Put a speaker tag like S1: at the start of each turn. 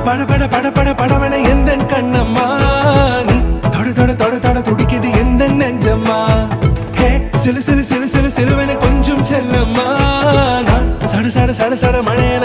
S1: பட பட பட பட படவன எந்த கண்ணம்மா நீ தொட தொட தொட தொட துடிக்குது எந்த நெஞ்சம்மா ஹே சிலு சிலு சிலு சிலு சிலுவன கொஞ்சம் செல்லம்மா நான் சட சட சட சட மழைய